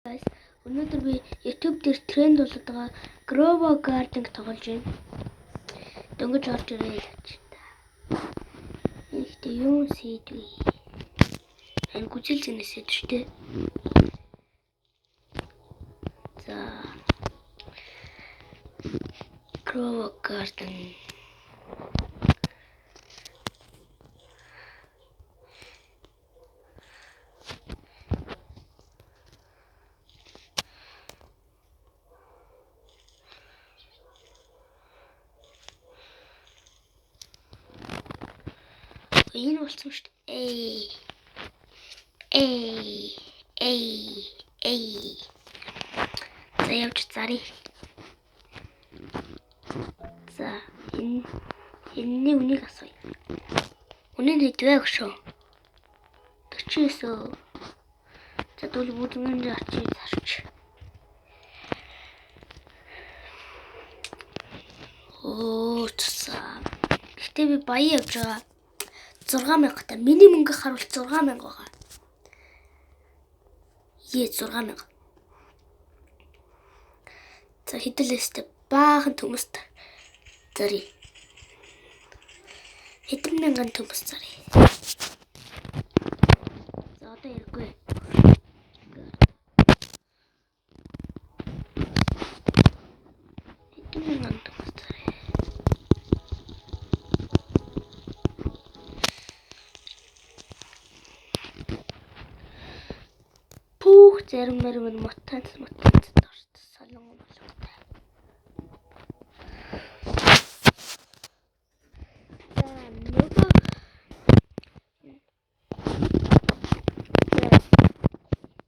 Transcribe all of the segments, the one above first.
Guys, өнөөдөр би YouTube дээр тренд болоод байгаа Grow Garden тоглож байна. Дөнгөж орж ирээ л гэж та. Ихтэй юу сэдвэ? Хэн гүжил зэнэсэд шүү дээ. За. Grow Garden. Энэ болсон шүү дээ. За явж зарыг. За энэний үнийг асууя. Үнэн хэдвэ гшөө? 49. За дүүл бүдгэн очиж зарч. Оо цаа. Гэтэ би баяа явж байгаа. 6000 та миний мөнгө харуул 6000 байгаа. 6000. За хэдэлээстэй баахан төмөст зарыг. Хэдэн мянган төмөс зарыг. За одоо ярихгүй. Хэдэн мянган төмөс зарыг. Зарим мотанц дорт солон болоотой. За нөгөө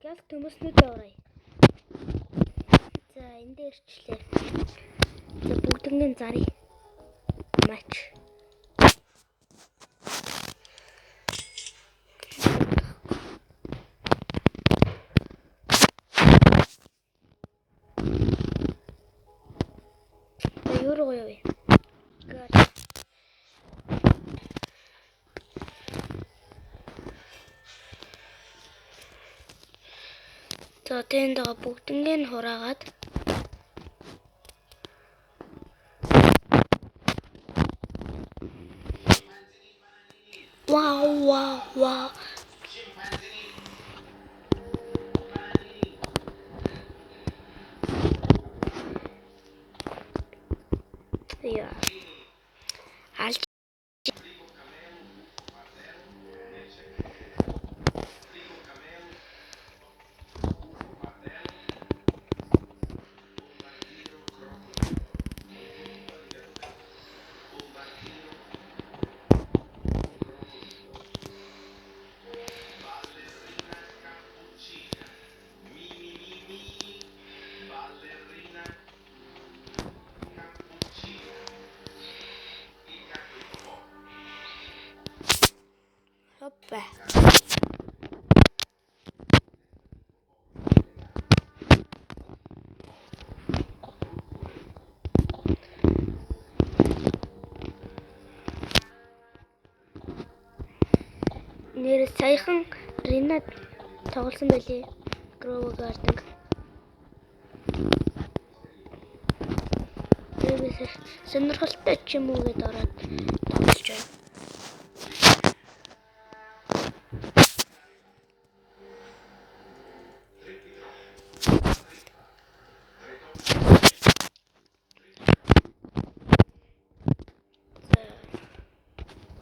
гал төмөснүүд орой. За энэ дээрчлээ. За бүгднийг зарыг. Мач. За тэнд байгаа бүгднийг хураагаад Wow. Ja. Halt. Hoppa. Нэр саяхан Ринат тоглосон байлээ. Grow Garden. Тэрээс сонирхолтой ч юм уу гэдээ ороод тоглож байна.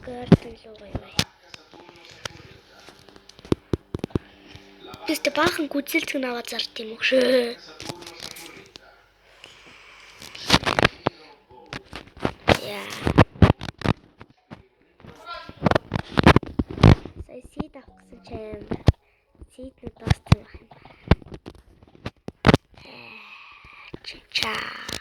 Garden лугай. Тэст баахан гүзэлцэг наваад зарт юм уу шээ. Яа. Сая сид авсан чам. Сид нь дууссан байх юм. Чичаа.